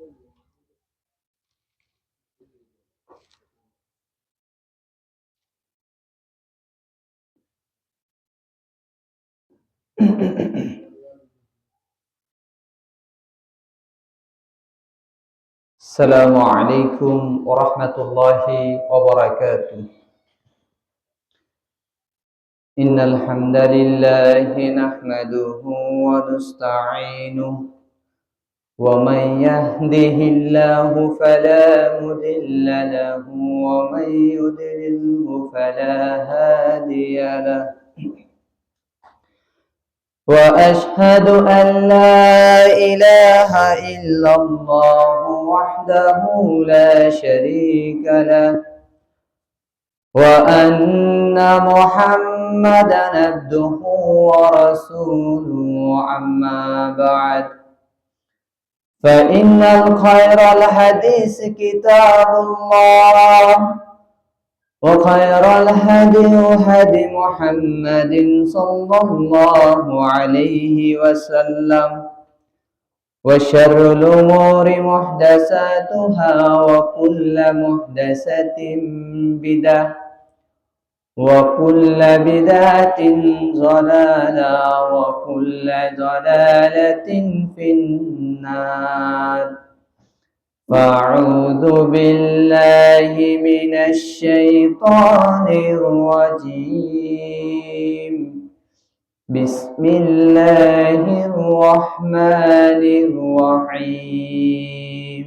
السلام عليكم ورحمة الله وبركاته. إن الحمد لله نحمده ونستعينه ومن يهده الله فلا مضل له ومن يضلله فلا هادي له وأشهد أن لا إله إلا الله وحده لا شريك له وأن محمدا عبده ورسوله أما بعد فإن الخير الحديث كتاب الله وخير الهدي هدي محمد صلى الله عليه وسلم وشر الأمور محدثاتها وكل محدثة بدعة وكل بدعة ضلالة وكل ضلالة في النار. فأعوذ بالله من الشيطان الرجيم. بسم الله الرحمن الرحيم.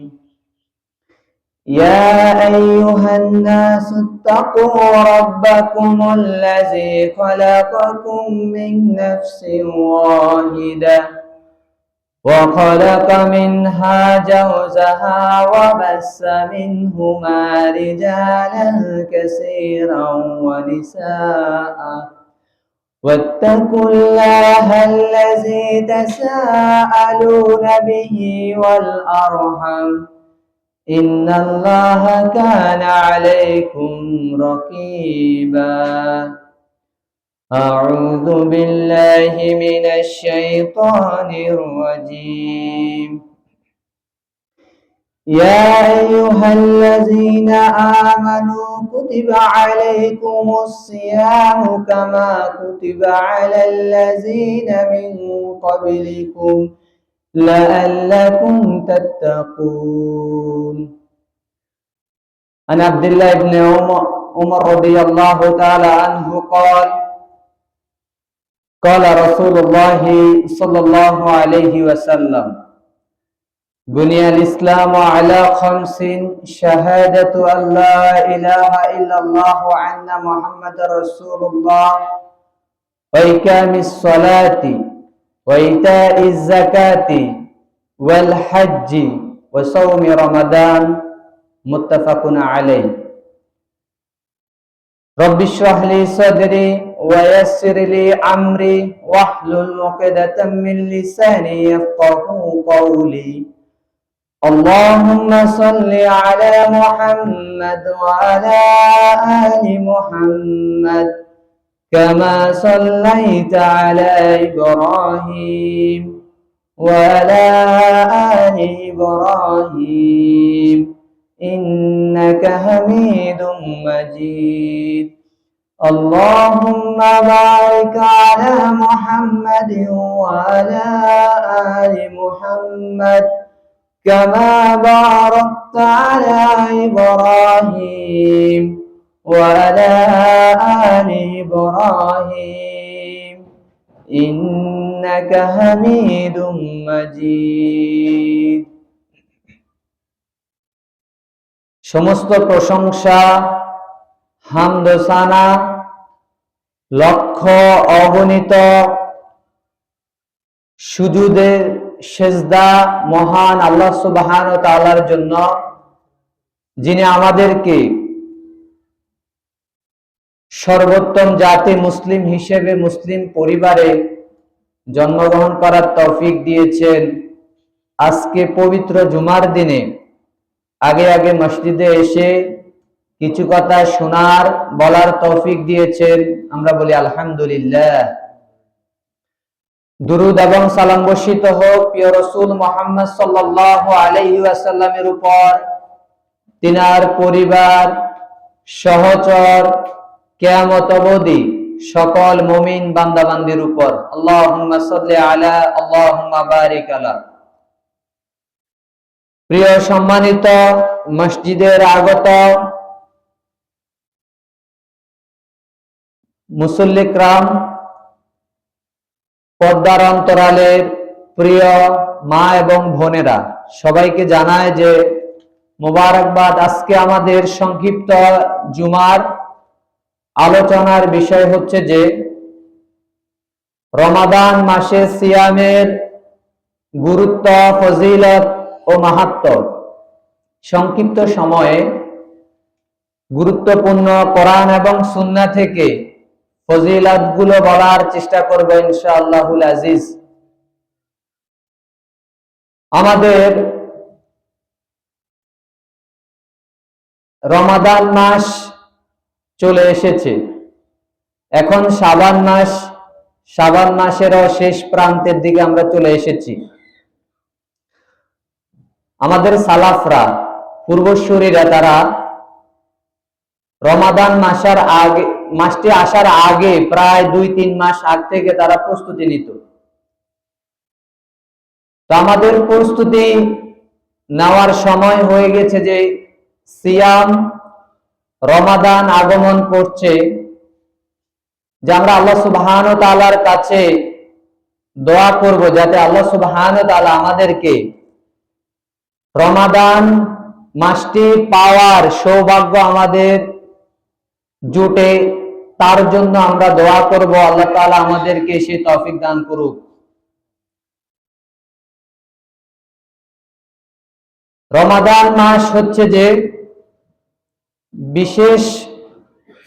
يا أيها الناس اتقوا ربكم الذي خلقكم من نفس واحدة وخلق منها زوجها وبث منهما رجالا كثيرا ونساء واتقوا الله الذي تساءلون به والأرحم إن الله كان عليكم رقيبا. أعوذ بالله من الشيطان الرجيم. يا أيها الذين آمنوا كتب عليكم الصيام كما كتب على الذين من قبلكم لعلكم تتقون. عن عبد الله بن عمر رضي الله تعالى عنه قال رسول الله صلى الله عليه وسلم بني الإسلام على خمس شهادة أن لا إله إلا الله وأن محمد رسول الله وإقام الصلاة وإيتاء الزكاة والحج وصوم رمضان متفق عليه. رب اشرح لي صدري ويسر لي أمري واحلل عقدة من لساني يفقهوا قولي. اللهم صل على محمد وعلى آل محمد كما صليت على إبراهيم وعلى آل إبراهيم إنك حميد مجيد. اللهم بارك على محمد وعلى آل محمد كما باركت على إبراهيم وعلى آل إبراهيم إنك حميد مجيد. সমস্ত প্রশংসা হামদ ও সানা লক্ষ অগণিত সুজুদের সেজদা মহান আল্লাহ সুবহান ওয়া তাআলার জন্য, যিনি আমাদেরকে সর্বোত্তম জাতি মুসলিম হিসেবে মুসলিম পরিবারে জন্মগ্রহণ করার তৌফিক দিয়েছেন। আজকে পবিত্র জুমার দিনে আগে আগে মসজিদে এসে কিছু কথা শোনার বলার তৌফিক দিয়েছেন, আমরা বলি আলহামদুলিল্লাহ। দুরুদ এবং সালাম বর্ষিত হোক প্রিয় রাসূল মুহাম্মদ সাল্লাল্লাহু আলাইহি ওয়াসাল্লামের উপর, তিনার পরিবার, সহচর, কিয়ামত অবধি সকল মুমিন বান্দাবান্দির উপর। আল্লাহুম্মা সাল্লি আলা, আল্লাহুম্মা বারিক আলা। প্রিয় সম্মানিত মসজিদের আগত মুসল্লি کرام, পর্দার অন্তরালের প্রিয় মা এবং বোনেরা, সবাইকে জানায় যে মোবারকবাদ। আজকে আমাদের সংক্ষিপ্ত জুমার আলোচনার বিষয় হচ্ছে যে রমাদান মাসে সিয়ামের গুরুত্ব, ফজিলত ও মাহাত্ম্য। সংক্ষিপ্ত সময়ে গুরুত্বপূর্ণ কোরআন এবং সুন্নাহ থেকে ফজিলতগুলো বলার চেষ্টা করব ইনশাআল্লাহুল আজিজ। আমাদের রমাদান মাস চলে এসেছে, এখন শাবান মাস, শাবান মাসেরও শেষ প্রান্তের দিকে আমরা চলে এসেছি। আমাদের সালাফরা, পূর্বসূরীরা, তারা রমাদান মাসটি আসার আগে প্রায় 2-3 মাস আগ থেকে তারা প্রস্তুতি নিত। তো আমাদের প্রস্তুতি নেওয়ার সময় হয়ে গেছে যে সিয়াম, রমাদান আগমন করছে, যে আমরা আল্লাহ সুবহানাহু ওয়া তাআলার কাছে দোয়া করব যাতে আল্লাহ সুবহানাহু ওয়া তাআলা আমাদেরকে রমাদান মাসটি পাওয়ার সৌভাগ্য আমাদের জুটে। তার জন্য আমরা দোয়া করব, আল্লাহ তাআলা আমাদেরকে সেই তৌফিক দান করুক। রমাদান মাস হচ্ছে যে বিশেষ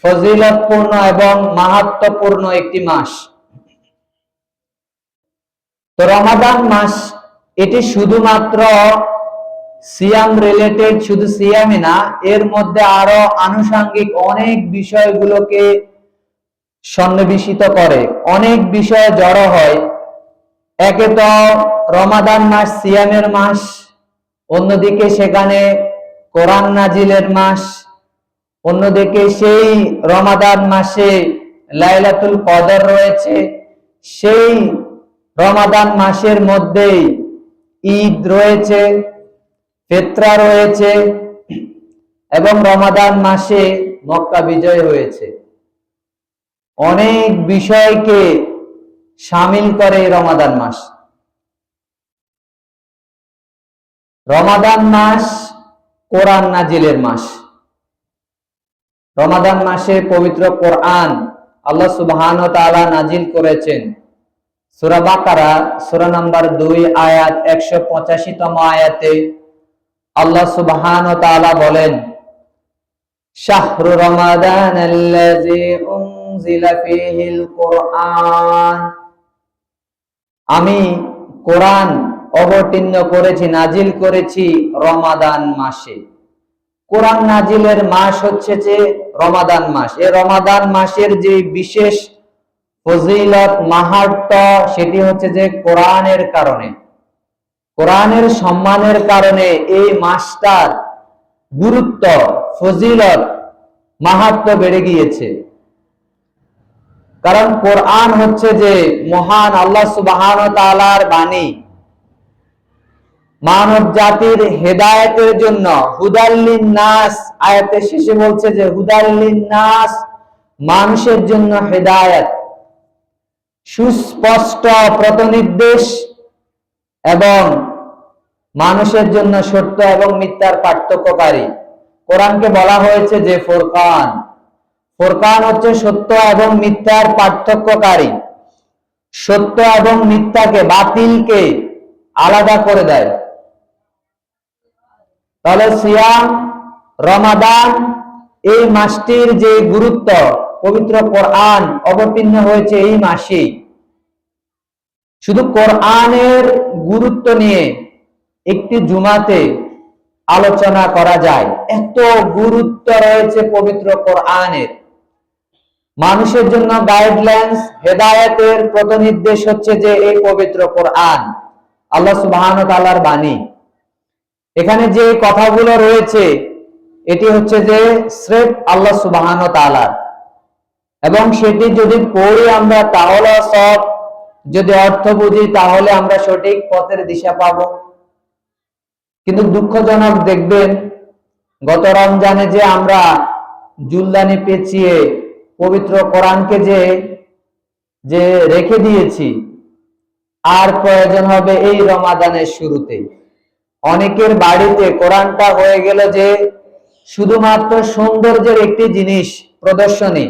ফজিলতপূর্ণ এবং মাহাত্ম্যপূর্ণ একটি মাস। তো রমাদান মাস এটি শুধুমাত্র সিয়াম রিলেটেড, শুধু সিয়ামই না, এর মধ্যে আরো আনুষঙ্গিক অনেক বিষয়গুলোকে সন্নিবেশিত করে, অনেক বিষয় জড়ো হয়। একে তো রমাদান মাস সিয়ামের মাস, অন্যদিকে সেখানে কোরআন নাজিলের মাস, অন্যদিকে সেই রমাদান মাসে লাইলাতুল কদর রয়েছে, সেই রমাদান মাসের মধ্যেই ঈদ রয়েছে, ফিতরা রয়েছে, এবং রমাদান মাসে মক্কা বিজয় হয়েছে। অনেক বিষয়কে শামিল করে রমাদান মাস। রমাদান মাস কোরআন নাজিলের মাস। রমাদান মাসে পবিত্র কোরআন আল্লাহ সুবহানাহু ওয়া তাআলা নাজিল করেছেন। সূরা বাকারা সূরা নাম্বার 2 আয়াত 185তম আয়াতে আল্লাহ সুবহানাহু ওয়া তাআলা বলেন, শাহরু রমাদানাল্লাযী উনজিলা ফীহিল কুরআন, আমি কোরআন অবতীর্ণ করেছি, নাজিল করেছি রমাদান মাসে। কোরআন নাজিলের মাস হচ্ছে যে রমাদান মাস। এই রমাদান মাসের যে বিশেষ ফজিলত, মাহাত্ম্য, সেটি হচ্ছে যে কোরআনের কারণে, কোরআনের সম্মানের কারণে এই মাসটার গুরুত্ব, ফজিলত, মাহাত্ম্য বেড়ে গিয়েছে। কারণ কোরআন হচ্ছে যে মহান আল্লাহ সুবহানাহু ওয়া তাআলার বাণী, মানব জাতির হেদায়েতের জন্য। হুদাল্লিন নাস, আয়াতের শেষে বলছে যে হুদাল্লিন নাস, মানুষের জন্য হেদায়েত, সুস্পষ্ট পথনির্দেশ, এবং মানুষের জন্য সত্য এবং মিথ্যার পার্থক্যকারী। কোরআনকে বলা হয়েছে যে ফুরকান। ফুরকান হচ্ছে সত্য এবং মিথ্যার পার্থক্যকারী, সত্য এবং মিথ্যাকে, বাতিলকে আলাদা করে দেয়। তাহলে সিয়াম, রমাদান, এই মাসটির যে গুরুত্ব, পবিত্র কোরআন অবতীর্ণ হয়েছে এই মাসে। শুধু কোরআনের গুরুত্ব নিয়ে একটি জুমাতে আলোচনা করা যায়, এত গুরুত্ব রয়েছে পবিত্র কোরআনের। মানুষের জন্য গাইডলাইন্স, হেদায়েতের প্রতিনির্দেশ হচ্ছে যে এই পবিত্র কোরআন, আল্লাহ সুবহানাহু ওয়া তাআলার বাণী। এখানে যে কথাগুলো রয়েছে এটি হচ্ছে যে স্রেফ আল্লাহ সুবহানাহু ওয়া তাআলার, এবং সেটি যদি পড়ি আমরা তাহলে সব, যদি অর্থ বুঝি তাহলে আমরা সঠিক পথের দিশা পাবো। কিন্তু দুঃখজনক দেখবেন গত রমজানে যে আমরা জুলদানি পেঁচিয়ে পবিত্র কোরআনকে যে রেখে দিয়েছি, আর প্রয়োজন হবে এই রমাদানের শুরুতে। অনেকের বাড়িতে কোরআনটা হয়ে গেল যে শুধুমাত্র সৌন্দর্যের একটি জিনিস, প্রদর্শনী,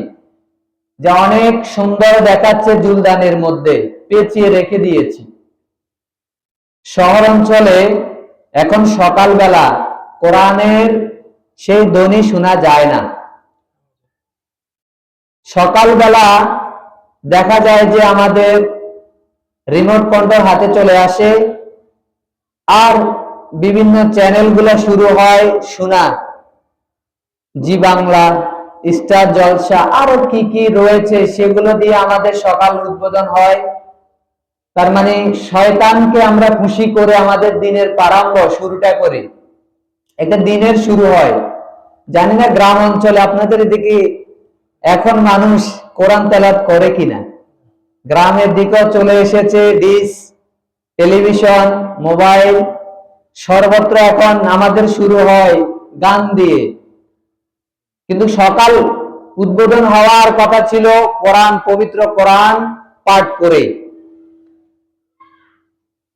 যা অনেক সুন্দর দেখাচ্ছে জুলদানের মধ্যে পেঁচিয়ে রেখে দিয়েছি। শহর অঞ্চলে এখন সকালবেলা কোরআনের সেই ধ্বনি শোনা যায় না। সকালবেলা দেখা যায় যে আমাদের রিমোট কন্ট্রোল হাতে চলে আসে, আর বিভিন্ন চ্যানেলগুলো শুরু হয় শোনা, জি বাংলা, স্টার জলসা, আরো কি কি রয়েছে সেগুলো দিয়ে আমাদের সকাল উদ্বোধন হয়। তার মানে শয়তানকে আমরা খুশি করে আমাদের দিনের প্রারম্ভ শুরুটা করি, একটা দিনের শুরু হয়। জানি না গ্রাম অঞ্চলে আপনাদের এদিকে এখন মানুষ কোরআন তেলাওয়াত করে কিনা। গ্রামের দিকেও চলে এসেছে ডিশ, টেলিভিশন, মোবাইল, সর্বত্র এখন আমাদের শুরু হয় গান দিয়ে। কিন্তু সকাল উদ্বোধন হওয়ার কথা ছিল কোরআন, পবিত্র কোরআন পাঠ করে।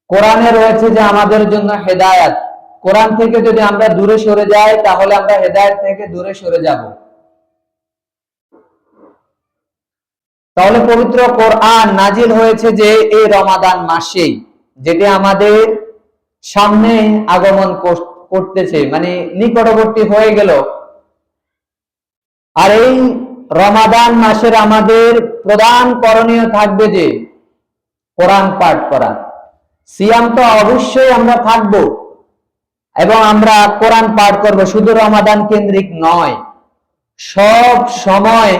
কোরআনে রয়েছে যে আমাদের জন্য হেদায়েত। কোরআন থেকে যদি আমরা দূরে সরে যাই তাহলে আমরা হেদায়েত থেকে দূরে সরে যাব। তাহলে পবিত্র কোরআন নাজিল হয়েছে যে এই রমাদান মাসেই, যেটি আমাদের সামনে আগমন করতেছে, মানে নিকটবর্তী হয়ে গেল। আর এই রমাদান মাসের আমাদের প্রধান করণীয় থাকবে যে কোরআন পাঠ করা। সিয়াম তো অবশ্যই আমরা থাকব এবং আমরা কোরআন পাঠ করব, শুধু রমাদান কেন্দ্রিক নয়, সব সময়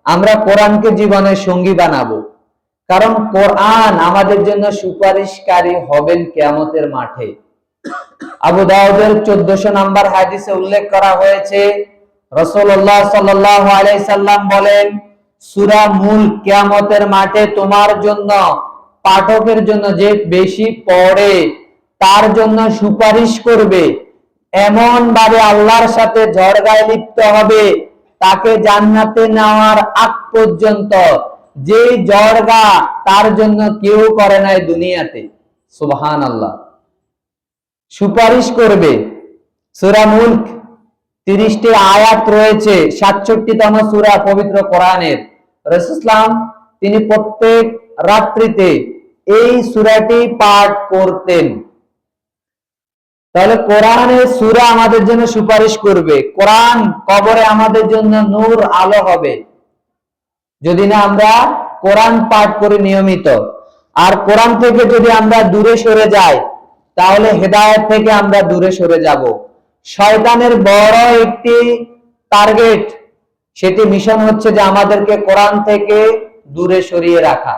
আমরা কোরআনকে জীবনের সঙ্গী বানাবো। কারণ কোরআন আমাদের জন্য সুপারিশকারী হবেন কিয়ামতের মাঠে। আবু দাউদের 1400 নম্বর হাদিসে উল্লেখ করা হয়েছে, রাসূলুল্লাহ সাল্লাল্লাহু আলাইহি সাল্লাম বলেন, সূরা মুলক কিয়ামতের মাঠে তোমার জন্য, পাঠকের জন্য যে বেশি পড়ে তার জন্য সুপারিশ করবে। এমন ভাবে আল্লাহর সাথে ঝগড়ায় লিপ্ত হবে তাকে জান্নাতে নেওয়ার আগ পর্যন্ত, যে ঝগড়া তার জন্য কেউ করে নাই দুনিয়াতে। সুবহানাল্লাহ। সুপারিশ করবে। সূরা মুলক 30টি আয়াত রয়েছে, 67তম সূরা পবিত্র কোরআনের। রাসূলুল্লাহ তিনি প্রত্যেক রাত্রিতে এই সূরাটি পাঠ করতেন। তাহলে কোরআনের সূরা আমাদের জন্য সুপারিশ করবে। কোরআন কবরে আমাদের জন্য নূর, আলো হবে যদি না আমরা কোরআন পাঠ করি নিয়মিত। আর কোরআন থেকে যদি আমরা দূরে সরে যাই তাহলে হেদায়েত থেকে আমরা দূরে সরে যাব। শয়তানের বড় একটি টার্গেট, সেটি মিশন হচ্ছে যে আমাদেরকে কোরআন থেকে দূরে সরিয়ে রাখা।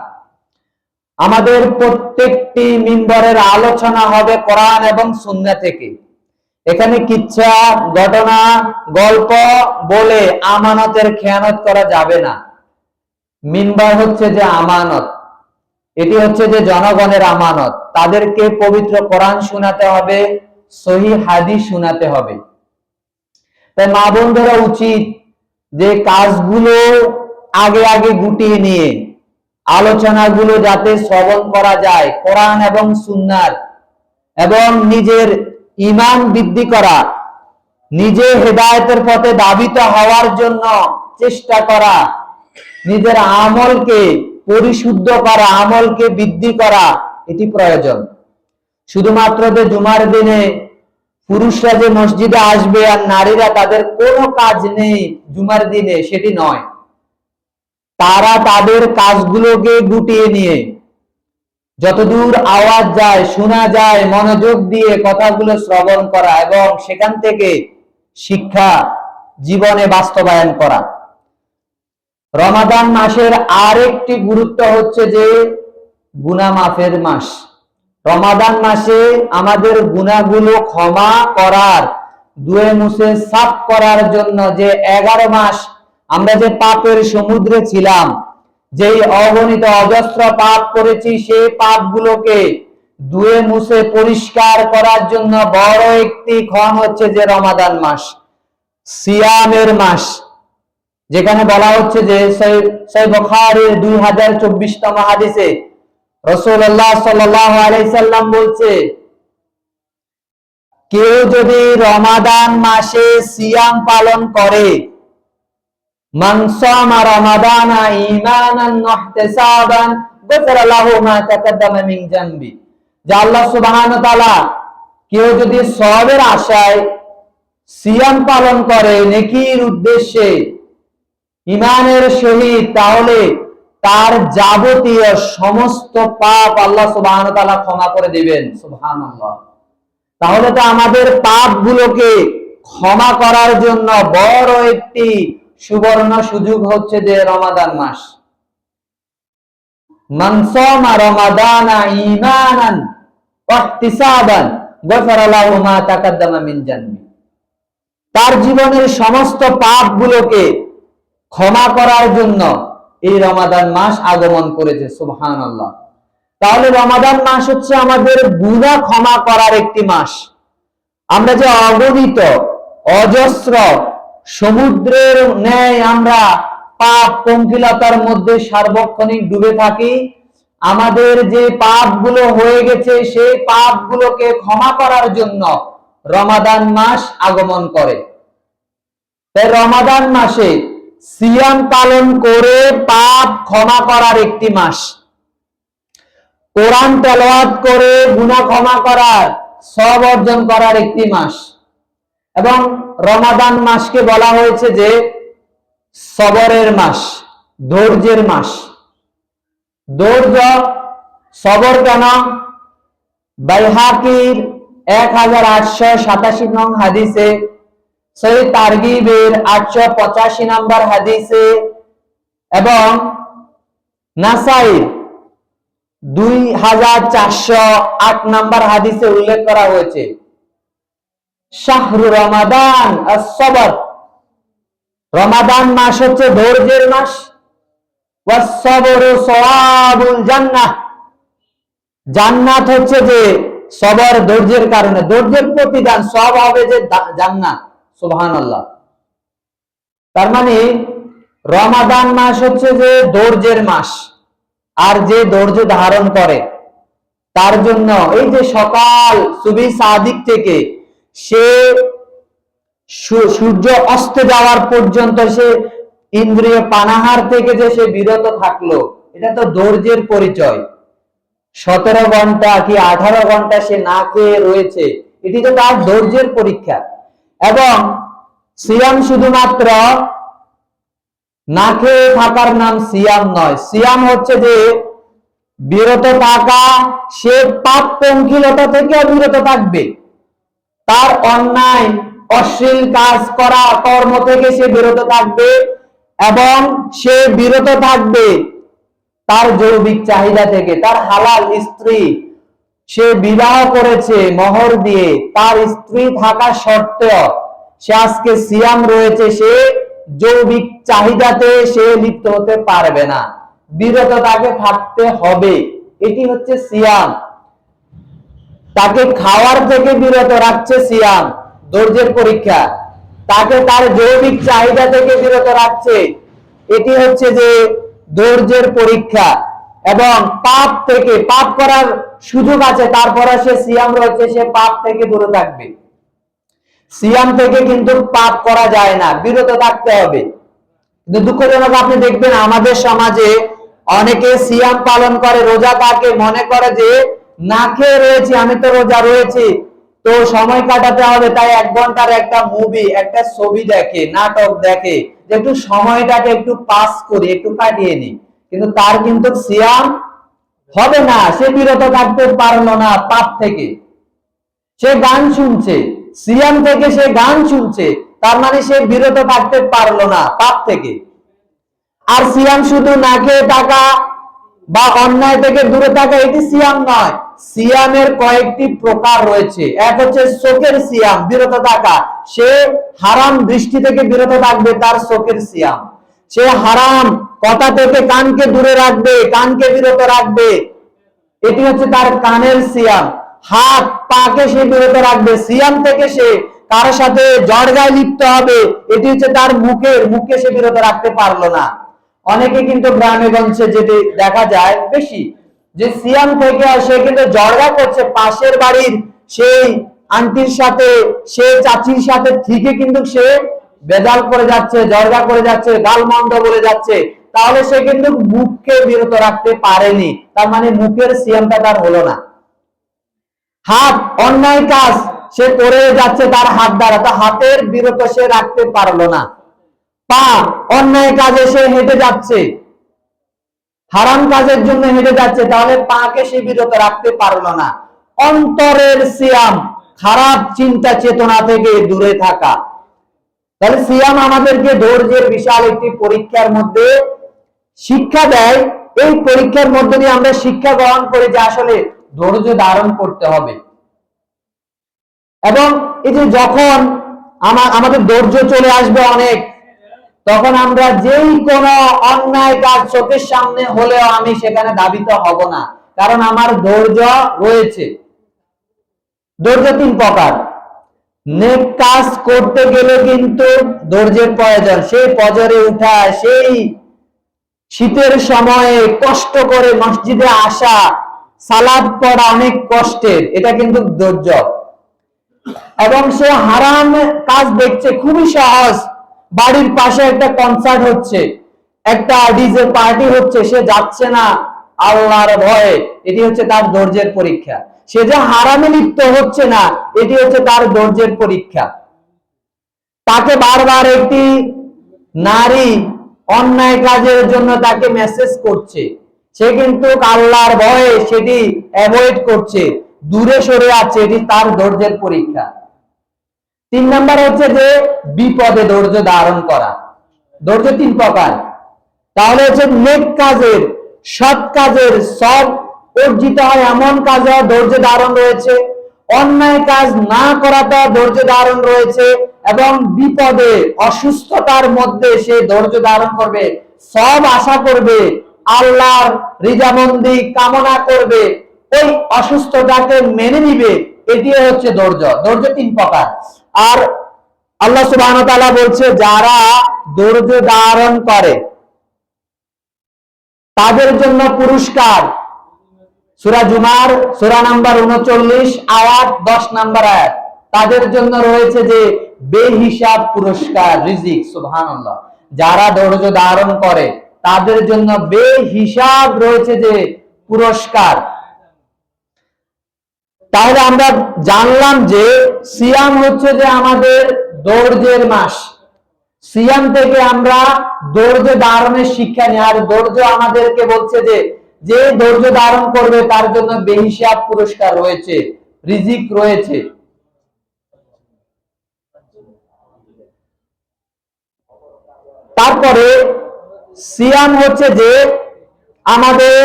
আমাদের প্রত্যেকটি মিম্বরের আলোচনা হবে কোরআন এবং সুন্নাহ থেকে। এখানে কিচ্ছা, ঘটনা, গল্প বলে আমানতের খেয়ানত করা যাবে না। মিম্বর হচ্ছে যে আমানত, এটি হচ্ছে যে জনগণের আমানত। তাদেরকে পবিত্র কোরআন শোনাতে হবে, সহিহ হাদিস শোনাতে হবে। তাই মা বোনদেরা উচিত যে কাজগুলো আগে আগে গুটিয়ে নিয়ে আলোচনাগুলো যাতে শ্রবণ করা যায় কোরআন এবং সুন্নাহর, এবং নিজের ঈমান বৃদ্ধি করা, নিজে হেদায়েতের পথে ধাবিত হওয়ার জন্য চেষ্টা করা, নিজের আমলকে পরিশুদ্ধ করা, আমলকে বৃদ্ধি করা, এটি প্রয়োজন। শুধুমাত্র যে জুমার দিনে পুরুষরা যে মসজিদে আসবে আর নারীরা তাদের কোনো কাজ নেই জুমার দিনে, সেটি নয়। তারা তাদের কাজগুলোকে গুটিয়ে নিয়ে যতদূর আওয়াজ যায়, শোনা যায়, মনোযোগ দিয়ে কথাগুলো শ্রবণ করা এবং সেখান থেকে শিক্ষা জীবনে বাস্তবায়ন করা। রমাদান মাসের আরেকটি গুরুত্ব হচ্ছে যে গুনাহ মাফের মাস। রমাদান মাসে আমাদের গুনাহগুলো ক্ষমা করার, ধুয়ে মুছে সাফ করার জন্য যে 11 মাস আমরা যে পাপের সমুদ্রে ছিলাম, যেই অগণিত অজস্র পাপ করেছি, সেই পাপগুলোকে ধুয়ে মুছে পরিষ্কার করার জন্য বড় একটি ক্ষণ হচ্ছে যে রমাদান মাস, সিয়ামের মাস। যেখানে বলা হচ্ছে যে সহিহ বুখারীর 2024তম হাদিসে রাসূলুল্লাহ সাল্লাল্লাহু আলাইহি সাল্লাম বলছে, কেউ যদি রমাদান মাসে সিয়াম পালন করে, মান সামা রমাদানা ঈমানান ওয়া ইহতিসাবান গফিরা লাহু মা তাকাদ্দামা মিন জানবি, যে আল্লাহ সুবহানাহু ওয়া তাআলা কেউ যদি সওয়াবের আশায় সিয়াম পালন করে নেকির উদ্দেশ্যে ঈমানের সহিত, তাহলে তার যাবতীয় সমস্ত পাপ আল্লাহ সুবহানাহু ওয়া তাআলা ক্ষমা করে দিবেন। সুবহানাল্লাহ। তাহলে তো আমাদের পাপগুলোকে ক্ষমা করার জন্য বড় একটি সুবর্ণ সুযোগ হচ্ছে যে রমাদান মাস। মান সামা রমাদানা ঈমানান ওয়া ইহতিসাবান গফিরা লাহু মা তাকাদ্দামা মিন জানবি, তার জীবনের সমস্ত পাপগুলোকে ক্ষমা করার জন্য এই রমাদান মাস আগমন করেছে। সুবহানাল্লাহ। তাহলে রমাদান মাস হচ্ছে আমাদের গুনাহ ক্ষমা করার একটি মাস। আমরা যে অগণিত অজস্র সমুদ্রের ন্যায় আমরা পাপ পঙ্কিলতার মধ্যে সার্বক্ষণিক ডুবে থাকি, আমাদের যে পাপগুলো হয়ে গেছে সেই পাপগুলোকে ক্ষমা করার জন্য রমাদান মাস আগমন করে। তাই রমাদান মাসে সিয়াম পালন করে পাপ ক্ষমা করার একটি মাস, কোরআন তেলাওয়াত করে গুনাহ ক্ষমা করার, সওয়াব অর্জন করার একটি মাস। এবং রমাদান মাসকে বলা হয়েছে যে সবরের মাস, ধৈর্যের মাস। ধৈর্য, সবর কেন? বাইহাকির 1887 নং হাদিসে, সহিহ তারগিবের 885 নম্বর হাদিসে এবং নাসাঈর 2408 নম্বর হাদিসে উল্লেখ করা হয়েছে, শাহরু রমাদান আস-সবর, রমাদান মাস হচ্ছে ধৈর্যের মাস। ওয়াস-সবরু সওয়াবুল জান্নাহ, জান্নাত হচ্ছে যে সবর, ধৈর্যের কারণে ধৈর্যের প্রতিদান সওয়াব হবে যে জান্নাত। সুবহানাল্লাহ। তার মানে রমাদান মাস হচ্ছে যে ধৈর্যের মাস, আর যে ধৈর্য ধারণ করে তার জন্য এই যে সকাল সুবহি সাদিক থেকে সে সূর্য অস্ত যাওয়ার পর্যন্ত সে ইন্দ্রিয় পানাহার থেকে যে সে বিরত থাকলো, এটা তো ধৈর্যের পরিচয়। 17 ঘন্টা কি 18 ঘন্টা সে না খেয়ে রয়েছে, এটি তো তার ধৈর্যের পরীক্ষা। এবং সিয়াম শুধুমাত্র না খেয়ে থাকার নাম সিয়াম নয়, সিয়াম হচ্ছে যে বিরত থাকা, সে পাপ পঙ্কিলতা থেকে বিরত থাকবে, তার অন্যায় অশ্লীল কাজ করা কর্ম থেকে সে বিরত থাকবে, এবং সে বিরত থাকবে তার যৌবিক চাহিদা থেকে। তার হালাল স্ত্রী সে বিবাহ করেছে মোহর দিয়ে, তার স্ত্রী থাকা সত্ত্বেও সে আজকে সিয়াম রয়েছে, সে যৌবিক চাহিদাতে সে লিপ্ত হতে পারবে না, বিরত তাকে থাকতে হবে। এটি হচ্ছে সিয়াম। তাকে খাওয়ার থেকে বিরত রাখছে সিয়াম, ধৈর্যের পরীক্ষা। তাকে তার যৌবিক চাহিদা থেকে বিরত রাখছে, এটি হচ্ছে যে ধৈর্যের পরীক্ষা। এবং পাপ থেকে, পাপ করার সুযোগ আছে, তারপরে সে সিয়াম রয়েছে, সে পাপ থেকে দূরে থাকবে। সিয়াম থেকে কিন্তু পাপ করা যায় না, বিরত থাকতে হবে। কিন্তু দুঃখজনক আপনি দেখবেন আমাদের সমাজে অনেকে সিয়াম পালন করে, রোজা থাকে, মনে করে যে না খেয়ে রয়েছি, আমি তো রোজা রয়েছি, তো সময় কাটাতে হবে, তাই 1 ঘন্টার একটা মুভি, একটা ছবি দেখে, নাটক দেখে, যে একটু সময়টাকে একটু পাস করি, একটু কাটিয়ে নি। কিন্তু তার কিন্তু সিয়াম হবে না, সে বিরত থাকতে পারলো না পাপ থেকে। সে গান শুনছে, সিয়াম থেকে সে গান শুনছে, তার মানে সে বিরত থাকতে পারলো না পাপ থেকে। আর সিয়াম শুধু না খেয়ে থাকা বা অন্যায় থেকে দূরে থাকা এটি সিয়াম নয়। সিয়ামের কয়েকটি প্রকার রয়েছে। এক হচ্ছে চোখের সিয়াম, বিরত থাকা। সে হারাম দৃষ্টি থেকে বিরত থাকবে, তার চোখের সিয়াম। সে হারাম কথা থেকে কানকে দূরে রাখবে, কানকে বিরত রাখবে, এটি হচ্ছে তার কানের সিয়াম। হাত পাকে সে বিরত রাখবে, সিয়াম থেকে সে কার সাথে জড়গায় লিপ্ত হবে, এটি হচ্ছে তার মুখে সে বিরত রাখতে পারলো না। অনেকে কিন্তু গ্রামে গঞ্জে যেটি দেখা যায় বেশি, যে সিয়াম থেকে সে কিন্তু জড়গা করছে পাশের বাড়ির সেই আন্টির সাথে, সে চাচির সাথে, ঠিকই কিন্তু সে বেজাল করে যাচ্ছে, জড়গা করে যাচ্ছে, গালমন্দ বলে যাচ্ছে, তাহলে সে কিন্তু মুখকে বিরত রাখতে পারেনি, তার মানে মুখের সিয়ামটা তার হলো না। হাত অন্যায় কাজ সে করে যাচ্ছে তার হাত দ্বারা, তা হাতের বিরত সে রাখতে পারলো না। পা অন্যায় কাজে সে হেঁটে যাচ্ছে, হারাম কাজের জন্য হেঁটে যাচ্ছে, তাহলে পাকে সে বিরত রাখতে পারলো না। অন্তরের সিয়াম খারাপ চিন্তা চেতনা থেকে দূরে থাকা। তাহলে সিয়াম আমাদেরকে ধৈর্যের বিশাল একটি পরীক্ষার মধ্যে শিক্ষা দেয়। এই পরীক্ষার মধ্যে দিয়ে আমরা শিক্ষা গ্রহণ করি যে আসলে ধৈর্য ধারণ করতে হবে। এবং এই যে যখন আমাদের ধৈর্য চলে আসবে অনেক, তখন আমরা যেই কোনো অন্যায় কাজ চোখের সামনে হলেও আমি সেখানে ধাবিত হব না, কারণ আমার ধৈর্য রয়েছে। ধৈর্য তিন প্রকার। নেক কাজ করতে গেলে কিন্তু ধৈর্যের প্রয়োজন। সেই ফজরে উঠা, সেই শীতের সময়ে কষ্ট করে মসজিদে আসা, সালাত পড়া অনেক কষ্টের, এটা কিন্তু ধৈর্য। এবং সে হারাম কাজ দেখছে, খুবই সহজ, বাড়ির পাশে একটা কনসার্ট হচ্ছে, একটা ডিজে পার্টি হচ্ছে, সে যাচ্ছে না আল্লাহর ভয়ে, এটি হচ্ছে তার ধৈর্যের পরীক্ষা। সে যে হারামে লিপ্ত হচ্ছে না, এটি হচ্ছে তার ধৈর্যের পরীক্ষা। তাকে বারবার একটি নারী অন্যায় কাজের জন্য তাকে মেসেজ করছে, সে কিন্তু আল্লাহর ভয়ে সেটি অ্যাভয়েড করছে, দূরে সরে আছে, এটি তার ধৈর্যের পরীক্ষা। তিন নাম্বার হচ্ছে যে বিপদে ধৈর্য ধারণ করা। ধৈর্য তিন প্রকার। তাহলে হচ্ছে নেক কাজের, সৎ কাজের সব অর্জিত হয় এমন কাজে ধৈর্য ধারণ রয়েছে, অন্যায় কাজ না করাটা ধৈর্য ধারণ রয়েছে, এবং বিপদে অসুস্থতার মধ্যে সে ধৈর্য ধারণ করবে, সব আশা করবে, আল্লাহর রিজামন্দি কামনা করবে, ওই অসুস্থতাকে মেনে নিবে, এটি হচ্ছে ধৈর্য। ধৈর্য তিন প্রকার। আর আল্লাহ সুবহানাহু ওয়া তাআলা বলছে যারা ধৈর্য ধারণ করে তাদের জন্য পুরস্কার। সূরা জুমার সূরা নাম্বার 39 আয়াত 10 নাম্বার আয়াত, তাদের জন্য রয়েছে যে বেহিসাব পুরস্কার, রিজিক। সুবহানাল্লাহ। যারা ধৈর্য ধারণ করে তাদের জন্য বেহিসাব রয়েছে যে পুরস্কার। তাহলে আমরা জানলাম যে সিয়াম হচ্ছে যে আমাদের ধৈর্যের মাস। সিয়াম থেকে আমরা ধৈর্য ধারণের শিক্ষা নিই। আর ধৈর্য আমাদেরকে বলছে যে যে ধৈর্য ধারণ করবে তার জন্য বেহিসাব পুরস্কার রয়েছে, রিজিক রয়েছে। তারপরে সিয়াম হচ্ছে যে আমাদের,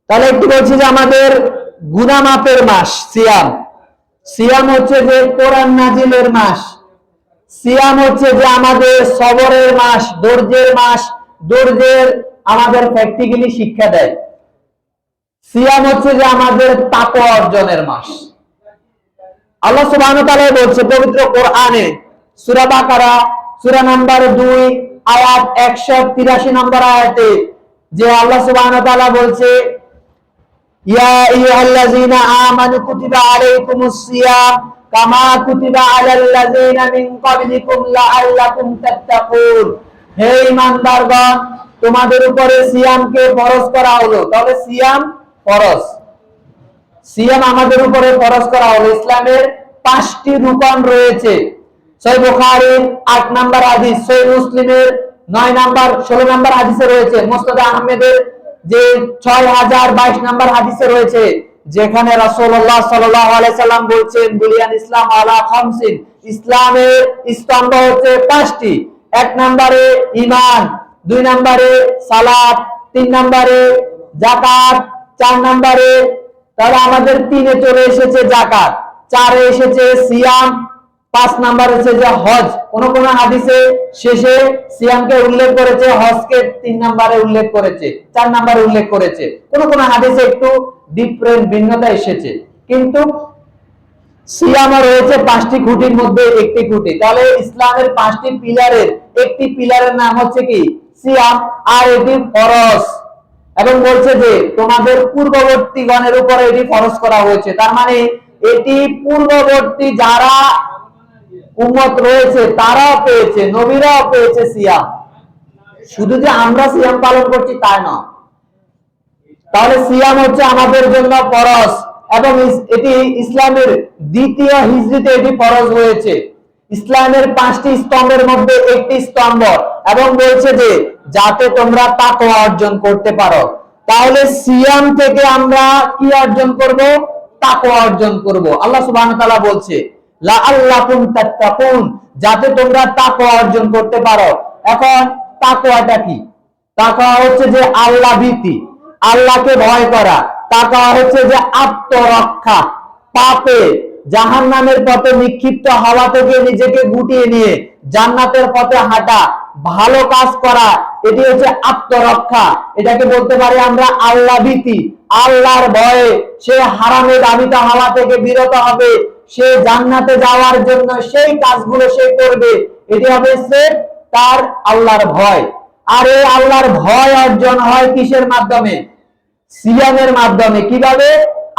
তাহলে একটু বলছি যে আমাদের গুনাহ মাফের মাস সিয়াম। সিয়াম হচ্ছে যে কোরআন নাজিলের মাস। সিয়াম হচ্ছে যে আমাদের সবরের মাস, ধৈর্যের মাস, ধৈর্যের আমাদের প্র্যাকটিক্যালি শিক্ষা দেয়। সিয়াম হচ্ছে যে আমাদের তাকওয়া অর্জনের মাস। আল্লাহ সুবহানাহু ওয়া তাআলা বলছে পবিত্র কোরআনে সূরা বাকারা সূরা নাম্বার 2 আয়াত 183 নম্বর আয়াতে, যে আল্লাহ সুবহানাহু ওয়া তাআলা বলছে ইয়া আইয়ুহাল্লাযীনা আমানু কুতিবা আলাইকুমুস সিয়াম কামা কুতিবা আলাল্লাযীনা মিন ক্বাবলিকুম লাআল্লাকুম তাত্তাকুন। হে ঈমানদারগণ, তোমাদের উপরে সিয়ামকে ফরজ করা হলো। তাহলে সিয়াম ফরজ, সিয়াম আমাদের উপরে ফরজ করা হলো। ইসলামের 5টি রুকন রয়েছে। সহিহ বুখারীর 8 নাম্বার হাদিস, সহিহ মুসলিমের 9 নাম্বার 16 নাম্বার হাদিসে রয়েছে, মুসনাদ আহমেদের যে 6022 নাম্বার হাদিসে রয়েছে, যেখানে রাসূলুল্লাহ সাল্লাল্লাহু আলাইহি সাল্লাম বলছেন বুলিয়ান ইসলাম আলা খামসিন, ইসলামের স্তম্ভ হচ্ছে 5টি। 1 নম্বরে ঈমান, 2 নম্বরে সালাত, 3 নম্বরে যাকাত, 4 নম্বরে, তাহলে আমাদের 3 এ চলে এসেছে যাকাত, 4 এ এসেছে সিয়াম, 5 নাম্বার হচ্ছে যে হজ। কোন কোন হাদিসে শেষে সিয়ামকে উল্লেখ করেছে, হজকে 3 নম্বরে উল্লেখ করেছে, 4 নম্বরে উল্লেখ করেছে। কোন কোন হাদিসে একটু ডিফারেন্ট, ভিন্নতা এসেছে, কিন্তু সিয়ামও রয়েছে 5টি খুঁটির মধ্যে একটি খুঁটি। তাহলে ইসলামের 5টি পিলারের একটি পিলারের নাম হচ্ছে কি সিয়াম, আর এটি ফরজ, এবং বলছে যে তোমাদের পূর্ববর্তী গণের উপরে এটি ফরজ করা হয়েছে। তার মানে এটি পূর্ববর্তী যারা উম্মত রয়েছে তারাও পেয়েছে, নবীরাও পেয়েছে সিয়াম, শুধু যে আমরা সিয়াম পালন করছি তা না। তাহলে সিয়াম হচ্ছে আমাদের জন্য ফরজ, এবং এটি ইসলামের 2য় হিজরিতে এটি ফরজ হয়েছে। ইসলামের 5টি স্তম্ভের মধ্যে একটি স্তম্ভ, এবং বলছে যে যাতে তোমরা তাকওয়া অর্জন করতে পারো। তাহলে সিয়াম থেকে আমরা কি অর্জন করব? তাকওয়া অর্জন করব। আল্লাহ সুবহানাহু ওয়া তাআলা বলছে লাআল্লাকুম তাত্তাকুন, যাতে তোমরা তাকওয়া অর্জন করতে পারো। এখন তাকওয়াটা কি? তাকওয়া হচ্ছে যে আল্লাহ ভীতি, আল্লাহকে ভয় করা। তাকওয়া হচ্ছে যে আত্মরক্ষা, পাপে জাহান্নামের পথে নিক্ষিপ্ত হওয়া থেকে নিজেকে গুটিয়ে নিয়ে জান্নাতের পথে হাঁটা, ভালো কাজ করা, এটি হচ্ছে আত্মরক্ষা। এটাকে বলতে পারি আমরা আল্লাহ ভীতি, আল্লাহর ভয়ে সে হারামে দাবিত হওয়া থেকে বিরত হবে, সে জান্নাতে যাওয়ার জন্য সেই কাজগুলো সে করবে, এটি হবে সে তার আল্লাহর ভয়। আর এই আল্লাহর ভয় অর্জন হয় কিসের মাধ্যমে? সিয়ামের মাধ্যমে। কিভাবে?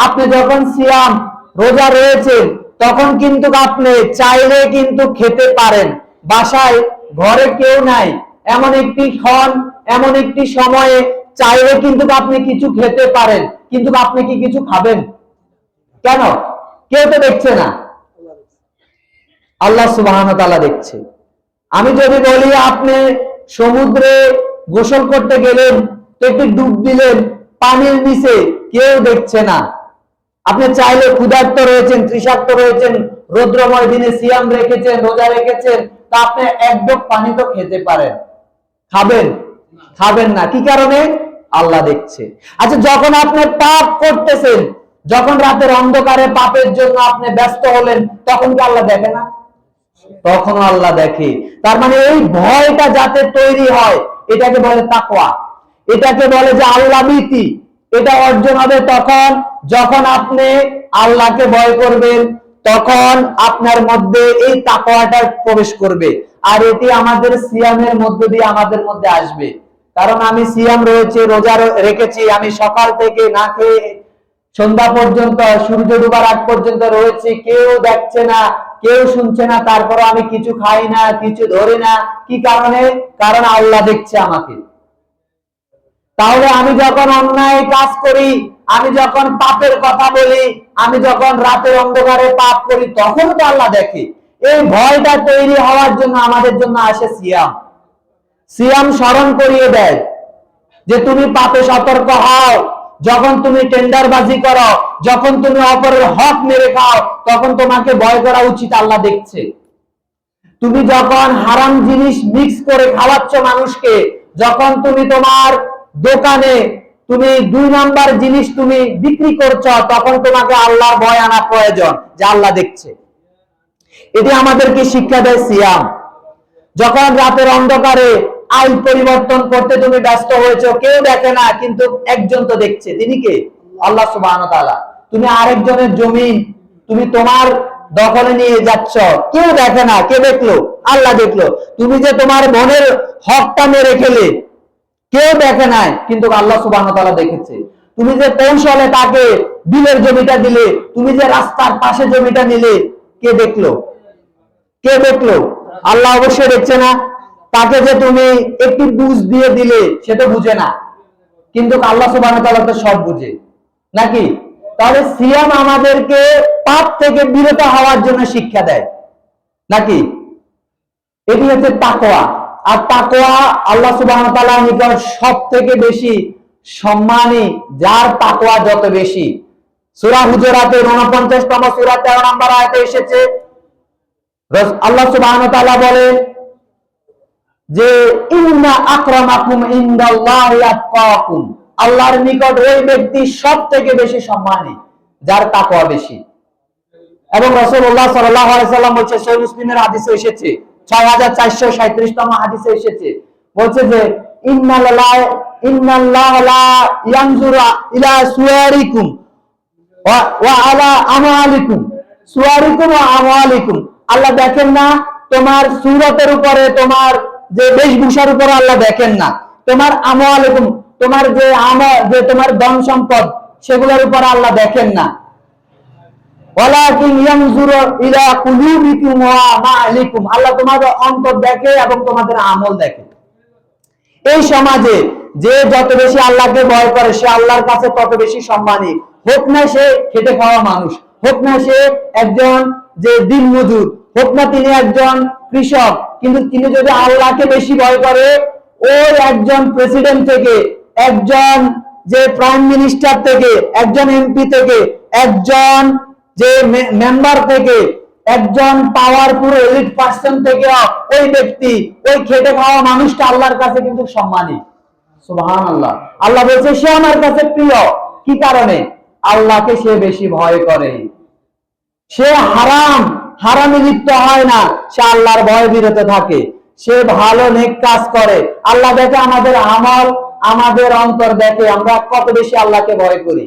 আপনি যখন সিয়াম রোজা রয়েছেন তখন কিন্তু আপনি চাইলে কিন্তু খেতে পারেন, বাসায় ঘরে কেউ নাই, এমন একটি ক্ষণ, এমন একটি সময়ে চাইলে কিন্তু আপনি কিছু খেতে পারেন, কিন্তু আপনি কি কিছু খাবেন? কেন? কেউ তো দেখছে না, আল্লাহ সুবহানাহু ওয়া তাআলা দেখছে। আমি যদি বলি আপনি সমুদ্রে গোসল করতে গেলেন, তো একটু ডুব দিলেন পানির নিচে, কেউ দেখছে না। আপনি চাইলে ক্ষুধার্ত রয়েছেন, তৃষার্ত রয়েছেন, রৌদ্রময় দিনে সিয়াম রেখেছেন, রোজা রেখেছেন, তা আপনি এক ঢোক পানি তো খেতে পারেন। খাবেন? খাবেন না। কি কারণে? আল্লাহ দেখছে। আচ্ছা, যখন আপনি পাপ করতেছেন, যখন রাতের অন্ধকারে পাপের জন্য আপনি ব্যস্ত হলেন, তখন কি আল্লাহ দেখে না? তখনও আল্লাহ দেখে। তার মানে এই ভয়টা যাতে তৈরি হয়, এটাকে বলে তাকওয়া, এটাকে বলে যে আল্লাহ ভীতি। এটা অর্জন হবে তখন যখন আপনি আল্লাহকে ভয় করবেন, তখন আপনার মধ্যে এই তাকওয়াটা প্রবেশ করবে। আর এটি আমাদের সিয়ামের মধ্য দিয়ে আমাদের মধ্যে আসবে। কারণ আমি সিয়াম রয়েছে, রোজা রেখেছি, আমি সকাল থেকে না খেয়ে সন্ধ্যা পর্যন্ত, সূর্য ডুবার আগ পর্যন্ত রয়েছে, কেউ দেখছে না, কেউ শুনছে না, তারপর আমি কিছু খাই না, কিছু ধরি না। কি কারণে? কারণ আল্লাহ দেখছে আমাকে। তাহলে আমি যখন অন্যায় কাজ করি, আমি যখন পাপের কথা বলি, আমি যখন রাতের অন্ধকারে পাপ করি, তখন তো আল্লাহ দেখে। এই ভয়টা তৈরি হওয়ার জন্য আমাদের জন্য আসে সিয়াম। সিয়াম স্মরণ করিয়ে দেয় যে তুমি পাপে সতর্ক হও। যখন তুমি টেন্ডারবাজি করো, যখন তুমি অপরের হক মেরে খাও, তখন তোমাকে ভয় করা উচিত, আল্লাহ দেখছে। তুমি যখন হারাম জিনিস মিক্স করে খাওয়াচ্ছ মানুষকে, যখন তুমি তোমার দোকানে তুমি 2 নাম্বার জিনিস তুমি বিক্রি করছো, তখন তোমাকে আল্লাহর ভয় আনা প্রয়োজন, যে আল্লাহ দেখছে। এটি আমাদেরকে শিক্ষা দেয় সিয়াম। যখন রাতের অন্ধকারে আইন পরিবর্তন করতে তুমি ব্যস্ত হয়েছো, কেউ দেখে না, কিন্তু একজন তো দেখছে, তিনি কে? আল্লাহ সুবহানাহু ওয়া তাআলা। তুমি আরেকজনের জমি তুমি তোমার দখলে নিয়ে যাচ্ছ, কেউ দেখে না, কে দেখলো? আল্লাহ দেখলো। তুমি যে তোমার বোনের হকটা মেরে খেলে, কেউ দেখে নাই, কিন্তু আল্লাহ সুবহানাহু ওয়া তাআলা দেখেছে। তুমি যে কৌশলে তাকে বিলের জমিটা দিলে, তুমি যে রাস্তার পাশে জমিটা নিলে, কে দেখলো? কে দেখলো? আল্লাহ অবশ্যই দেখছে না। তাকে যে তুমি একটু বুঝ দিয়ে দিলে, সে তো বুঝে না, কিন্তু আল্লাহ সুবহানাহু ওয়া তাআলা তো সব বুঝে, নাকি? তাহলে সিয়াম আমাদেরকে পাপ থেকে বিরত হওয়ার জন্য শিক্ষা দেয়, নাকি? এটি হচ্ছে তাকওয়া। আর তাকওয়া আল্লাহ সুবহানাহু ওয়া তাআলার নিকট সবথেকে বেশি সম্মানী, যার তাকওয়া যত বেশি। সূরা হুজুরাতের 49তম সূরা 13 নম্বর আয়াতে এসেছে, আল্লাহ সুবহানাহু ওয়া তাআলা বলেন যে ইন্না আকরামাকুম ইনদাল্লাহি আতকাকুম, আল্লাহর নিকট ওই ব্যক্তি সব থেকে বেশি সম্মানী যার তাকওয়া বেশি। এবং রাসূলুল্লাহ সাল্লাল্লাহু আলাইহি সাল্লাম বলেছে, সহিহ মুসলিমের হাদিসে এসেছে, 6437 তম হাদিসে এসেছে, বলছে যে ইন্নাল্লাহা লা ইয়ানজুরু ইলা সুওয়ারিকুম ওয়া আলা আমালিকুম, সুওয়ারিকুম ওয়া আমালিকুম, আল্লাহ দেখেন না তোমার সূরতের উপরে, তোমার যে বেশভূষার উপরে আল্লাহ দেখেন না, তোমার আমালিকুম, তোমার যে আমল, যে তোমার ধন সম্পদ, সেগুলোর উপর আল্লাহ দেখেন না। ওয়ালাকিন ইয়ানজুরু ইলা কুলুবিকুম ওয়া আমালিকুম, আল্লাহ তোমাদের অন্তর দেখে এবং তোমাদের আমল দেখে। এই সমাজে যে যত বেশি আল্লাহকে ভয় করে সে আল্লাহর কাছে তত বেশি সম্মানী, হোক না সে খেটে খাওয়া মানুষ, হোক না সে একজন যে দিনমজুর, হোক না তিনি একজন কৃষক, কিন্তু তিনি যদি আল্লাহকে বেশি ভয় করে, ওই একজন প্রেসিডেন্ট থেকে, একজন যে প্রাইম মিনিস্টার থেকে, একজন এমপি থেকে, একজন যে মেম্বার থেকে, একজন পাওয়ারফুল এলিট পার্সন থেকে, ওই ব্যক্তি, ওই খেটে খাওয়া মানুষটা আল্লাহর কাছে কিন্তু সম্মানী। সুবহানাল্লাহ। আল্লাহ বলছে সে আমার কাছে প্রিয়। কি কারণে? আল্লাহকে সে বেশি ভয় করে, সে হারামে লিপ্ত হয় না, সে আল্লাহর ভয় বিরত থাকে, সে ভালো নেক কাজ করে। আল্লাহ দেখে আমাদের আমল, আমাদের অন্তর দেখে আমরা কত বেশি আল্লাহকে ভয় করি।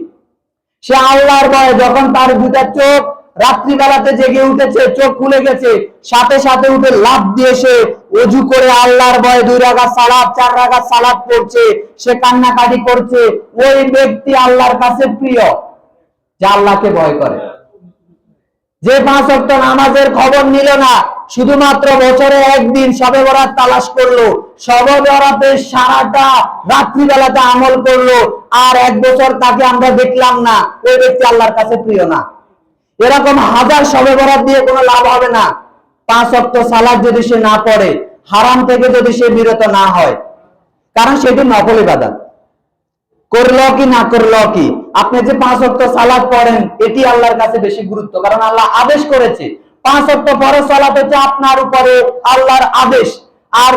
সে আল্লাহর ভয়, যখন তার দুটা চোখ রাত্রিবেলাতে জেগে উঠেছে, চোখ খুলে গেছে, সাথে সাথে উঠে লাফ দিয়ে সে ওযু করে আল্লাহর ভয়ে 2 রাকাত সালাত, 4 রাকাত সালাত পড়ছে, সে কান্নাকাটি করছে, ওই ব্যক্তি আল্লাহর কাছে প্রিয়, যে আল্লাহকে ভয় করে। যে 5 ওয়াক্ত নামাজের খবর নিল না, শুধুমাত্র বছরে একদিন শবে বরাত তালাশ করলো, শবে বরাতের সারাটা রাত্রিবেলাতে আমল করলো, আর 1 বছর তাকে আমরা দেখলাম না, ওই ব্যক্তি আল্লাহর কাছে প্রিয় না। এরকম হাজার শবে বরাত দিয়ে কোনো লাভ হবে না। 5 ওয়াক্ত সালাত যদি সে না পড়ে, হারাম থেকে যদি সে বিরত না হয়, কারণ সেটি নফল ইবাদত, করলো কি না করলো কি, আপনি যে 5 ওয়াক্ত সালাত পড়েন এটি আল্লাহর কাছে বেশি গুরুত্ব, কারণ আল্লাহ আদেশ করেছে। 5 ওয়াক্ত ফরজ সালাত হচ্ছে আপনার উপরে আল্লাহর আদেশ। আর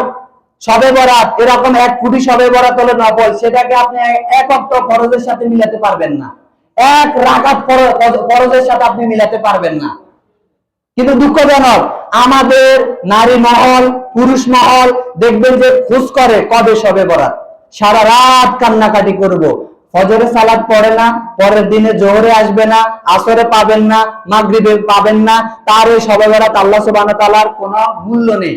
শবে বরাত, এরকম 1 কোটি শবে বরাত হলো নফল, সেটাকে আপনি 1 ওয়াক্ত ফরজের সাথে মিলাতে পারবেন না, 1 রাকাত ফরজের সাথে আপনি মিলাতে পারবেন না। কিন্তু দুঃখজনক, আমাদের নারী মহল, পুরুষ মহল দেখবেন যে খোঁজ করে কবে শবে বরাত, সারা রাত কান্নাকাটি করব, ফজরে সালাত পড়ে না, পরের দিনে জোহরে আসবে না, আসরে পাবেন না, মাগরিবে পাবেন না, তার ওই শবে বরাত আল্লাহ সুবহানাহু ওয়া তাআলার কোনো মূল্য নেই।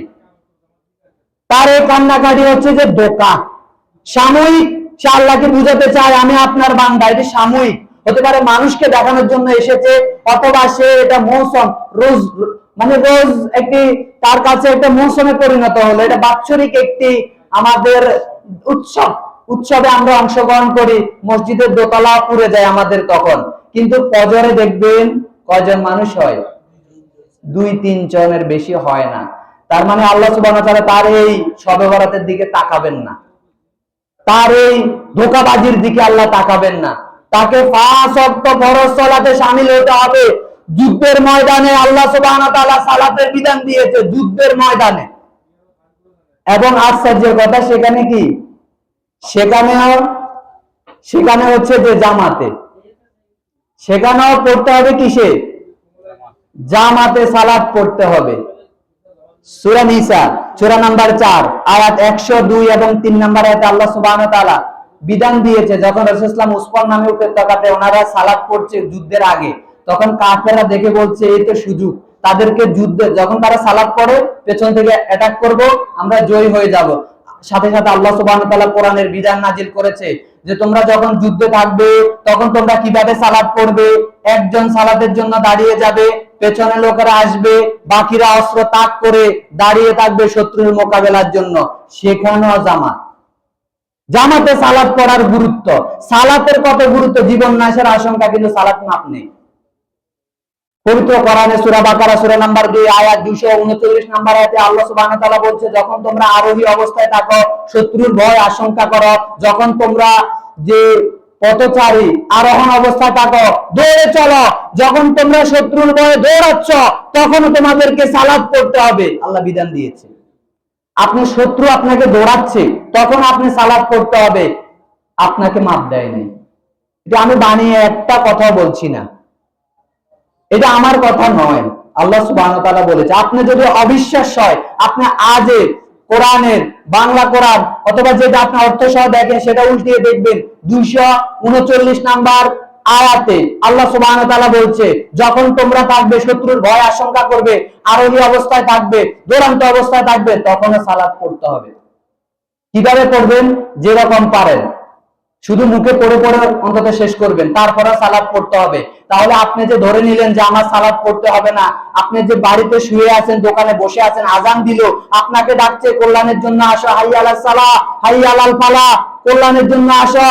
তার এই কান্নাকাটি হচ্ছে যে ধোঁকা, সাময়িক। সে আল্লাহকে বুঝাতে চায় আমি আপনার বান্দা, এটা সাময়িক হতে পারে, মানুষকে দেখানোর জন্য এসেছে, অথবা সে এটা মৌসুম, রোজ রোজ একটি তার কাছে একটা মৌসুমে পরিণত হলো, এটা বাৎসরিক একটি আমাদের উৎসবে আমরা অংশগ্রহণ করি, মসজিদের দোতলা পুড়ে যায় আমাদের তখন, কিন্তু ফজরে দেখবেন কয়জন মানুষ হয়? 2-3 জনের বেশি হয় না। তার মানে আল্লাহ সুবহানাহু ওয়া তাআলা তার এই শবে বরাতের দিকে তাকাবেন না, তার এই ধোঁকাবাজির দিকে আল্লাহ তাকাবেন না। তাকে 5 ওয়াক্ত ফরজ সালাতে শামিল হতে হবে। যুদ্ধের ময়দানে আল্লাহ সুবহানাহু ওয়া তাআলা সালাতের বিধান দিয়েছে, যুদ্ধের ময়দানে। এবং আশ্চর্যের কথা, সেখানে কি, সেখানে হচ্ছে যে জামাতে, সেখানেও পড়তে হবে কিসে? জামাতে সালাত পড়তে হবে। সূরা নিসা সূরা নাম্বার 4 আয়াত 102 এবং 3 নম্বর আয়াতে আল্লাহ সুবহানাহু ওয়া তাআলা বিধান দিয়েছে, যখন রাসূলুল্লাহ সাল্লাল্লাহু আলাইহি ওয়াসাল্লাম নামে উপত্যকাতে ওনারা সালাত পড়ছে যুদ্ধের আগে, তখন কাফেররা দেখে বলছে এই তো সুযোগ, তাদেরকে যুদ্ধে যখন তারা সালাত পড়ে পেছন থেকে অ্যাটাক করব, আমরা জয়ী হয়ে যাব। সাথে সাথে আল্লাহ সুবহানাহু ওয়া তাআলা কোরআনের বিধান নাজিল করেছে যে তোমরা যখন যুদ্ধে থাকবে তখন তোমরা কিভাবে সালাত পড়বে। একজন সালাতের জন্য দাঁড়িয়ে যাবে, পেছনে লোকেরা আসবে, বাকিরা অস্ত্র তাক করে দাঁড়িয়ে থাকবে শত্রুর মোকাবেলার জন্য। সেখানেও জামাতে সালাত পড়ার গুরুত্ব, সালাতের কত গুরুত্ব, জীবন নাশের আশঙ্কা, কিন্তু সালাত মাপ নেই। পবিত্র কোরআনে সূরা বাকারা সূরা নাম্বার 2 আয়াত 239 নম্বর আয়াতে আল্লাহ সুবহানাহু ওয়া তাআলা বলছে, যখন তোমরা আরোহী অবস্থায় থাকো, শত্রুর ভয় আশঙ্কা করো, যখন তোমরা যে পথচারী আরোহণ অবস্থায় থাকো, দৌড়ে চলো, যখন তোমরা শত্রুর ভয়ে দৌড়াচ্ছ তখন তোমাদেরকে সালাত পড়তে হবে, আল্লাহ বিধান দিয়েছে। আপনি শত্রু আপনাকে দৌড়াচ্ছে, তখন আপনি সালাত পড়তে হবে, আপনাকে মাপ দেয়নি। এটা আমি বানিয়ে একটা কথা বলছি না, এটা আমার কথা নয়, আল্লাহ সুবহানাহু ওয়া তাআলা বলেছে। আপনি যদি অবিশ্বাস হয়, আপনি আজে কোরআনের বাংলা কোরআন অথবা যেটা আপনি অর্থ সহ দেখেন সেটা উল্টিয়ে দেখবেন, 239 নাম্বার আয়াতে আল্লাহ সুবহানাহু ওয়া তাআলা বলছে, যখন তোমরা থাকবে শত্রুর ভয় আশঙ্কা করবে, আরোহী অবস্থায় থাকবে, দৌড়ান্ত অবস্থায় থাকবে, তখন সালাত পড়তে হবে। কিভাবে পড়বেন? যেরকম পারেন, শুধু মুখে পড়ে পড়ে অন্তত শেষ করবেন, তারপরে সালাত পড়তে হবে। তাহলে আপনি যে ধরে নিলেন যে আমার সালাত পড়তে হবে না, আপনি যে বাড়িতে শুয়ে আছেন, দোকানে বসে আছেন, আজান দিল, আপনাকে ডাকছে কল্যাণের জন্য আসো, হাইয়া আলাস সালাহ, হাইয়া আলাল ফালাহ, কল্যাণের জন্য আসো,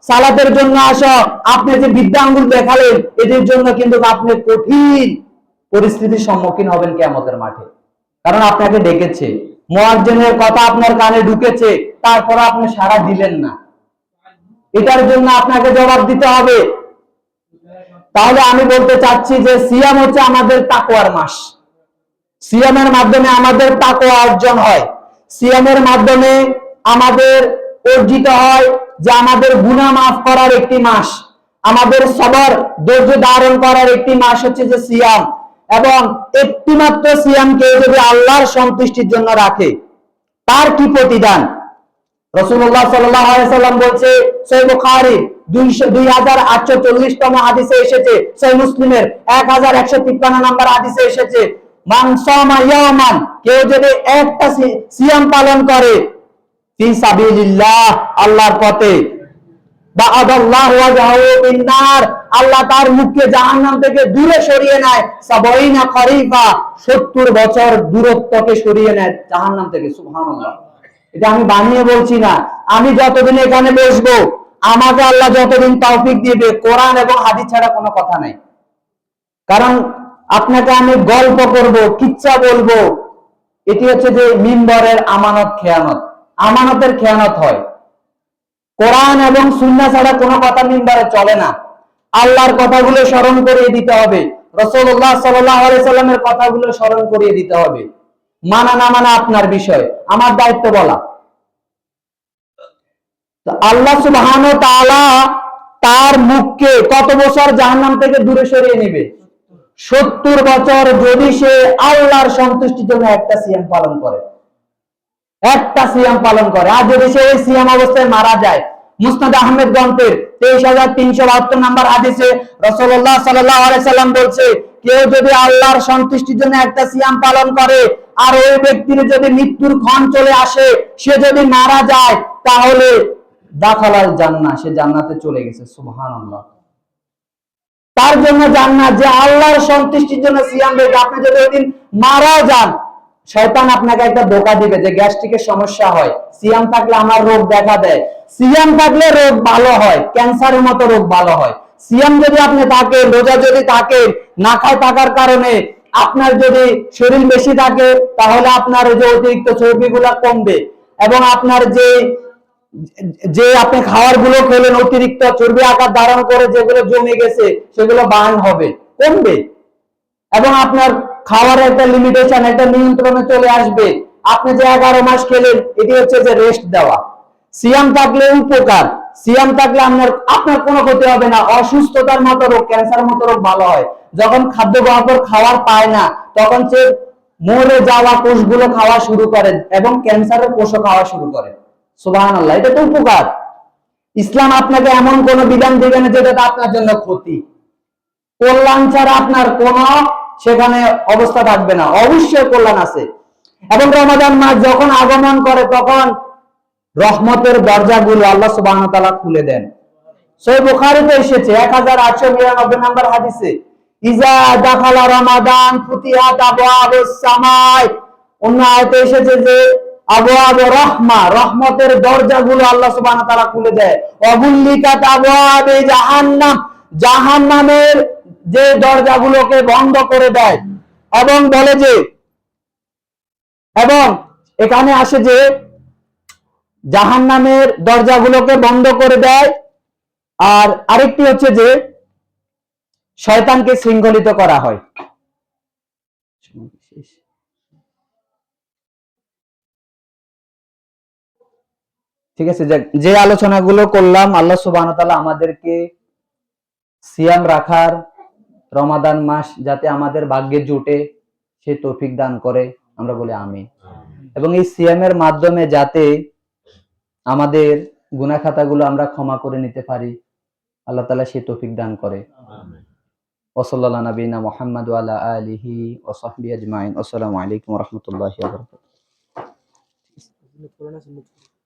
সালাতের জন্য আসো, আপনি যে বিদ্যা আঙ্গুল দেখালেন, এদের জন্য কিন্তু আপনি কঠিন পরিস্থিতির সম্মুখীন হবেন কিয়ামতের মাঠে। কারণ আপনাকে ডেকেছে, মুয়াজ্জিনের কথা আপনার কানে ঢুকেছে, তারপর আপনি সাড়া দিলেন না, এটার জন্য আপনাকে জবাব দিতে হবে। তাহলে আমি বলতে চাচ্ছি যে সিয়াম হচ্ছে আমাদের তাকওয়ার মাস। সিয়ামের মাধ্যমে আমাদের তাকওয়া অর্জন হয়, সিয়ামের মাধ্যমে আমাদের অর্জিত হয় যে আমাদের গুনাহ মাফ করার একটি মাস, আমাদের সবর ধৈর্য ধারণ করার একটি মাস হচ্ছে যে সিয়াম। এবং একটি মাত্র সিয়ামকে যদি আল্লাহর সন্তুষ্টির জন্য রাখে, তার কি প্রতিদান? রাসূলুল্লাহ সাল্লাল্লাহু আলাইহি সাল্লাম বলছে, সহিহ বুখারী 2840 তম হাদিসে এসেছে, সহিহ মুসলিমের 1153 নম্বর হাদিসে এসেছে, মান সামা ইয়াওমান, কেউ যদি একটা সিয়াম পালন করে ফি সাবিলিল্লাহ, আল্লাহর পথে, বাআদাল্লাহু ওয়াজহাহু বিন-নার, আল্লাহ তার মুখকে জাহান্নাম থেকে দূরে সরিয়ে নেয়, ৭০ খরিফা, ৭০ বছর দূরত্বকে সরিয়ে নেয় জাহান্নাম থেকে। সুবহানাল্লাহ। এটা আমি বানিয়ে বলছি না, আমি যতদিন এখানে বসবো, আমাকে আল্লাহ যতদিন তৌফিক দিবে, কোরআন এবং হাদিস ছাড়া কোনো কথা নাই। কারণ আপনাকে আমি গল্প করব, কিচ্ছা বলবো, এটি হচ্ছে যে মিম্বরের আমানত খেয়ানত, আমানতের খেয়ানত হয়। কোরআন এবং সুন্নাহ ছাড়া কোনো কথা মিম্বরে চলে না। আল্লাহর কথাগুলো স্মরণ করিয়ে দিতে হবে, রাসূলুল্লাহ সাল্লাল্লাহু আলাইহি সাল্লামের কথাগুলো স্মরণ করিয়ে দিতে হবে। মানা না মানা আপনার বিষয়, আমার দায়িত্ব বলা। আল্লাহ সুবহানাহু ওয়া তাআলা তার মুখকে কত বছর জাহান্নাম থেকে দূরে সরিয়ে নেবে? ৭০ বছর, যদি সে আল্লাহর সন্তুষ্টির জন্য একটা সিয়াম পালন করে, একটা সিয়াম পালন করে। আর যদি সে ওই সিয়াম অবস্থায় মারা যায়, মুসনাদ আহমেদ গ্রন্থের ২৩৩৭২ নম্বর হাদিসে রাসূলুল্লাহ সাল্লাল্লাহু আলাইহি সাল্লাম বলছে, কেউ যদি আল্লাহর সন্তুষ্টির জন্য একটা সিয়াম পালন করে, আর ওই ব্যক্তির যদি মৃত্যুর ক্ষণ চলে আসে, সে যদি মারা যায়, তাহলে দাখালাল জান্নাহ, সে জান্নাতে চলে গেছে। সুবহানাল্লাহ। তার জন্য জান্নাত, যে আল্লাহর সন্তুষ্টির জন্য সিয়াম রেখে আপনি যদি ওই দিন মারা যান, শয়তান আপনাকে একটা ধোঁকা দিবে যে গ্যাস্ট্রিকের সমস্যা হয়, সিয়াম থাকলে আমার রোগ দেখা দেয়, সিয়াম থাকলে রোগ ভালো হয়, ক্যান্সারের মতো রোগ ভালো হয়। সিয়াম যদি আপনি থাকেন, রোজা যদি থাকেন, না খায় থাকার কারণে আপনার যদি শরীর বেশি থাকে, তাহলে আপনার যে অতিরিক্ত চর্বিগুলো কমবে, এবং আপনার যে যে আপনি খাবার গুলো খেলেন অতিরিক্ত চর্বি আকার ধারণ করে যেগুলো জমে গেছে, সেগুলো বার্ন হবে, কমবে, এবং আপনার খাওয়ার একটা লিমিটেশন, একটা নিয়ন্ত্রণে চলে আসবে। আপনি যে 11 মাস খেলেন, এটি হচ্ছে যে রেস্ট দেওয়া। সিয়াম থাকলে উপকার, সিয়াম থাকলে আপনার আপনার কোনো ক্ষতি হবে না, অসুস্থতার মতো রোগ, ক্যান্সার মতো রোগ ভালো হয়। যখন খাদ্য বরাবর খাবার পায় না, তখন সে মরে যাওয়া কোষগুলো খাওয়া শুরু করে এবং ক্যান্সারের কোষও খাওয়া শুরু করে। সুবহানাল্লাহ, এটা তো উপকার। ইসলাম আপনাকে এমন কোন বিধান দিবে না যেটা আপনার জন্য ক্ষতি, কল্যাণ ছাড়া আপনার কোন সেখানে অবস্থা থাকবে না, অবশ্যই কল্যাণ আছে। এবং রমাদান মাস যখন আগমন করে, তখন রহমতের দরজাগুলো আল্লাহ সুবহানাহু ওয়া তাআলা খুলে দেন। সহিহ বুখারীতে এসেছে 1899 নম্বর হাদিসে, ইজা দাখালা রমাদান ফুতিহাত আবওয়াবুস সামাই, অন্য আয়াতে এসেছে যে আবওয়াব রহমা, রহমতের দরজাগুলো আল্লাহ সুবহানাহু ওয়া তাআলা খুলে দেয়। ওয়াগুল্লিকাত আবওয়াবে জাহান্নাম, জাহান্নামের যে দরজাগুলোকে বন্ধ করে দেয়, এবং বলে যে, এবং এখানে আসে যে জাহান্নামের দরজাগুলোকে বন্ধ করে দেয়। আর আরেকটি হচ্ছে যে শয়তানকে শৃঙ্খলিত করা হয়। ঠিক আছে, যে আলোচনাগুলো করলাম, আল্লাহ সুবহানাহু ওয়া তাআলা আমাদেরকে সিয়াম রাখার, রমাদান মাস যাতে আমাদের ভাগ্যে জুটে সে তৌফিক দান করে, আমরা বলি আমিন। এবং এই সিয়ামের মাধ্যমে যাতে আমাদের গুনাহ খাতাগুলো আমরা ক্ষমা করে নিতে পারি, আল্লাহ তাআলা সে তৌফিক দান করে। ওয়া সাল্লাল্লাহু আলা নবিয়িনা মুহাম্মদ ওয়া আলা আলিহি ওয়া সাহবিহি আজমাইন। আসসালামু আলাইকুম ওয়া রাহমাতুল্লাহি ওয়া বারাকাতুহু।